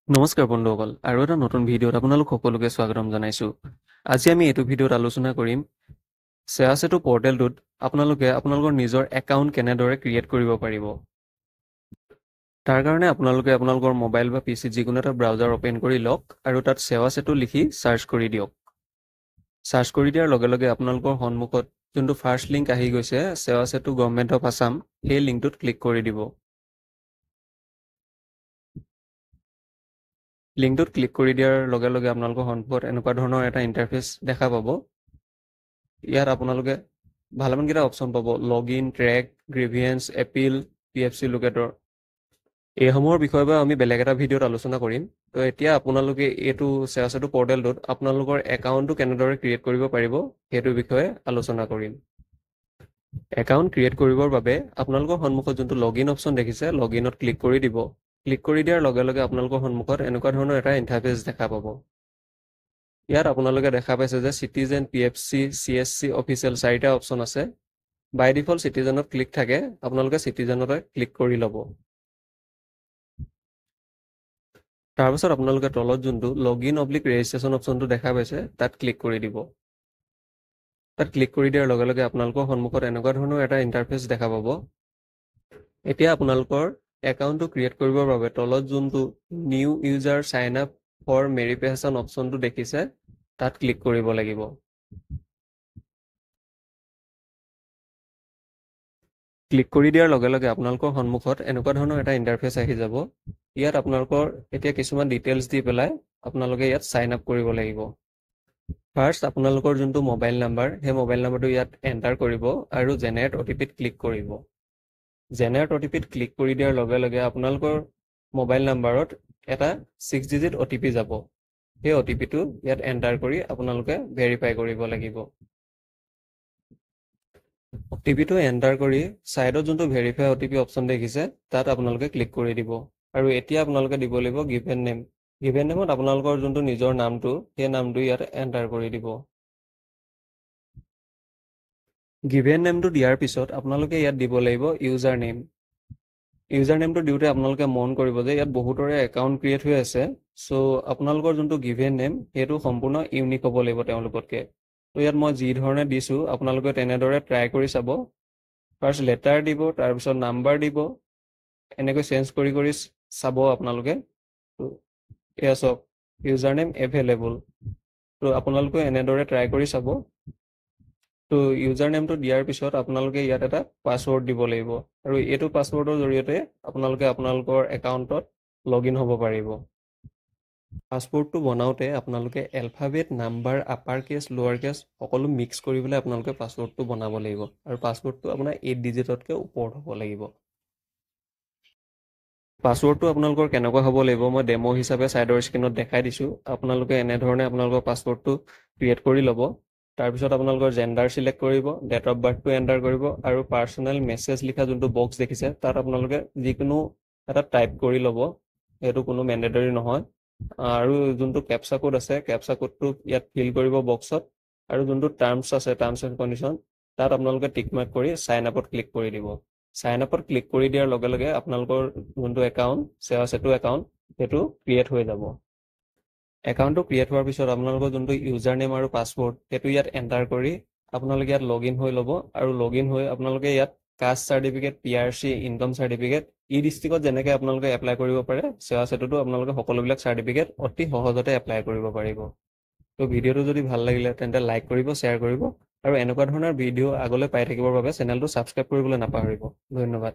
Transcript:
নমস্কাৰ বন্ধুসকল, আৰু এটা নতুন ভিডিঅ'ত আপোনালোক সকলোকে স্বাগতম জনাইছোঁ। আজি আমি এইটো ভিডিঅ'ত আলোচনা কৰিম সেৱাসেতু পৰ্টেলটোত আপোনালোকে আপোনালোকৰ নিজৰ একাউণ্ট কেনেদৰে ক্ৰিয়েট কৰিব পাৰিব। তাৰ কাৰণে আপোনালোকে আপোনালোকৰ মোবাইল বা পিচিত যিকোনো এটা ব্ৰাউজাৰ অপেন কৰি লওক আৰু তাত সেৱাসেতু লিখি সাৰ্চ কৰি দিয়ক। সাৰ্চ কৰি দিয়াৰ লগে লগে আপোনালোকৰ সন্মুখত যোনটো ফাৰ্ষ্ট লিংক আহি গৈছে সেৱাসেতু গভৰ্ণমেণ্ট অফ আছাম, সেই লিংকটোত ক্লিক কৰি দিব। লিংকটোত ক্লিক কৰি দিয়াৰ লগে লগে আপোনালোকৰ সন্মুখত এনেকুৱা ধৰণৰ এটা ইণ্টাৰফেচ দেখা পাব। ইয়াত আপোনালোকে ভালেমানকেইটা অপশ্যন পাব: লগইন, ট্ৰেক, গ্ৰিভিয়েন্স, এপিল, পিএফচি লোকেটৰ। এইসমূহৰ বিষয়ে বা আমি বেলেগ এটা ভিডিঅ'ত আলোচনা কৰিম। তো এতিয়া আপোনালোকে এইটো সেৱাসেতু পৰ্টেলটোত আপোনালোকৰ একাউণ্টটো কেনেদৰে ক্ৰিয়েট কৰিব পাৰিব সেইটোৰ বিষয়ে আলোচনা কৰিম। একাউণ্ট ক্ৰিয়েট কৰিবৰ বাবে আপোনালোকৰ সন্মুখত যোনটো লগইন অপশ্যন দেখিছে, লগইনত ক্লিক কৰি দিব। ক্লিক কৰি দিয়াৰ লগে লগে আপোনালোকৰ সন্মুখত এনেকুৱা ধৰণৰ এটা ইণ্টাৰফেচ দেখা পাব। ইয়াত আপোনালোকে দেখা পাইছে যে চিটিজেন, পিএফচি, চিএছচি, অফিচিয়েল 4টা অপশ্যন আছে। বাই ডিফল্ট চিটিজেনত ক্লিক থাকে, আপোনালোকে চিটিজেনতে ক্লিক কৰি ল'ব। তাৰপাছত আপোনালোকে তলত যোনটো লগইন/ৰেজিষ্ট্ৰেশ্যন অপশ্যনটো দেখা পাইছে তাত ক্লিক কৰি দিব। তাত ক্লিক কৰি দিয়াৰ লগে লগে আপোনালোকৰ সন্মুখত এনেকুৱা ধৰণৰ এটা ইণ্টাৰফেচ দেখা পাব। এতিয়া আপোনালোকৰ একাউণ্টটো ক্ৰিয়েট কৰিবৰ বাবে তলত যোনটো new user sign up for verification অপশ্যনটো দেখিছে তাত ক্লিক কৰিব লাগিব। ক্লিক কৰি দিয়াৰ লগে লগে আপোনালোকৰ সন্মুখত এনেকুৱা ধৰণৰ এটা ইণ্টাৰফেচ আহি যাব। ইয়াত আপোনালোকৰ এতিয়া কিছুমান ডিটেইলছ দি পেলাই আপোনালোকে ইয়াত সাইন আপ কৰিব লাগিব। ফাৰ্ষ্ট আপোনালোকৰ যোনটো মোবাইল নাম্বাৰ, সেই মোবাইল নাম্বাৰটো ইয়াত এণ্টাৰ কৰিব আৰু জেনেৰেট অ'টিপিত ক্লিক কৰিব। জেনেৰেট অ'টিপিত ক্লিক কৰি দিয়াৰ লগে লগে আপোনালোকৰ মোবাইল নাম্বাৰত এটা 6 ডিজিট অ'টিপি যাব। সেই অ'টিপিটো ইয়াত এণ্টাৰ কৰি আপোনালোকে ভেৰিফাই কৰিব লাগিব। অ'টিপিটো এণ্টাৰ কৰি ছাইডত যোনটো ভেৰিফাই অ'টিপি অপশ্যন দেখিছে তাত আপোনালোকে ক্লিক কৰি দিব। আৰু এতিয়া আপোনালোকে দিব লাগিব গিভেন নেম। গিভেন নেমত আপোনালোকৰ যোনটো নিজৰ নামটো, সেই নামটো ইয়াত এণ্টাৰ কৰি দিব। গিভেন নেমটো দিয়াৰ পিছত আপোনালোকে ইয়াত দিব লাগিব ইউজাৰ নেম। ইউজাৰ নেমটো দিওঁতে আপোনালোকে মন কৰিব যে ইয়াত বহুতৰে একাউণ্ট ক্ৰিয়েট হৈ আছে। চ' আপোনালোকৰ যোনটো গিভেন নেম সেইটো সম্পূৰ্ণ ইউনিক হ'ব লাগিব তেওঁলোকতকৈ। তো ইয়াত মই যি ধৰণে দিছোঁ আপোনালোকে তেনেদৰে ট্ৰাই কৰি চাব। ফাৰ্ষ্ট লেটাৰ দিব, তাৰপিছত নাম্বাৰ দিব, এনেকৈ চেঞ্জ কৰি কৰি চাব আপোনালোকে। তো এয়া চাওক, ইউজাৰ নেম এভেইলেবল। তো আপোনালোকে এনেদৰে ট্ৰাই কৰি চাব। তো ইউজাৰ নেমটো দিয়াৰ পিছত আপোনালোকে ইয়াত এটা পাছৱৰ্ড দিব লাগিব, আৰু এইটো পাছৱৰ্ডৰ জৰিয়তে আপোনালোকে আপোনালোকৰ একাউণ্টত লগ ইন হ'ব পাৰিব। পাছৱৰ্ডটো বনাওঁতে আপোনালোকে এলফাবেট, নাম্বাৰ, আপাৰ কেছ, লোৱাৰ কেছ সকলো মিক্স কৰি পেলাই আপোনালোকে পাছৱৰ্ডটো বনাব লাগিব, আৰু পাছৱৰ্ডটো আপোনাৰ 8 ডিজিটতকৈ ওপৰত হ'ব লাগিব। পাছৱৰ্ডটো আপোনালোকৰ কেনেকুৱা হ'ব লাগিব মই ডেমো হিচাপে ছাইডৰ স্ক্ৰীণত দেখাই দিছোঁ। আপোনালোকে এনেধৰণে আপোনালোকৰ পাছৱৰ্ডটো ক্ৰিয়েট কৰি ল'ব। তাৰপিছত আপোনালোকৰ জেণ্ডাৰ চিলেক্ট কৰিব, ডেট অফ বাৰ্থটো এণ্টাৰ কৰিব, আৰু পাৰ্চনেল মেছেজ লিখা যোনটো বক্স দেখিছে তাত আপোনালোকে যিকোনো এটা টাইপ কৰি ল'ব। সেইটো কোনো মেণ্ডেটৰী নহয়। আৰু যোনটো কেপচা কোড আছে, কেপচা কোডটো ইয়াত ফিল কৰিব বক্সত, আৰু যোনটো টাৰ্মছ আছে, টাৰ্মছ এণ্ড কণ্ডিশ্যন, তাত আপোনালোকে টিক মাৰ্ক কৰি সাইন আপত ক্লিক কৰি দিব। সাইন আপত ক্লিক কৰি দিয়াৰ লগে লগে আপোনালোকৰ যোনটো একাউণ্ট, সেৱাসেতু একাউণ্ট, সেইটো ক্ৰিয়েট হৈ যাব। একাউণ্টটো ক্ৰিয়েট হোৱাৰ পিছত আপোনালোকৰ যোনটো ইউজাৰ নেম আৰু পাছৱৰ্ড সেইটো ইয়াত এণ্টাৰ কৰি আপোনালোকে ইয়াত লগ ইন হৈ ল'ব। আৰু লগ ইন হৈ আপোনালোকে ইয়াত caste certificate, PRC, income certificate, ডিষ্ট্ৰিক্টত যেনেকৈ আপোনালোকে এপ্লাই কৰিব পাৰে, সেৱাসেতুতো আপোনালোকে সকলোবিলাক চাৰ্টিফিকেট অতি সহজতে এপ্লাই কৰিব পাৰিব। তো ভিডিঅ'টো যদি ভাল লাগিলে তেন্তে লাইক কৰিব, শ্বেয়াৰ কৰিব, আৰু এনেকুৱা ধৰণৰ ভিডিঅ' আগলৈ পাই থাকিবৰ বাবে চেনেলটো ছাবস্ক্ৰাইব কৰিবলৈ নাপাহৰিব। ধন্যবাদ।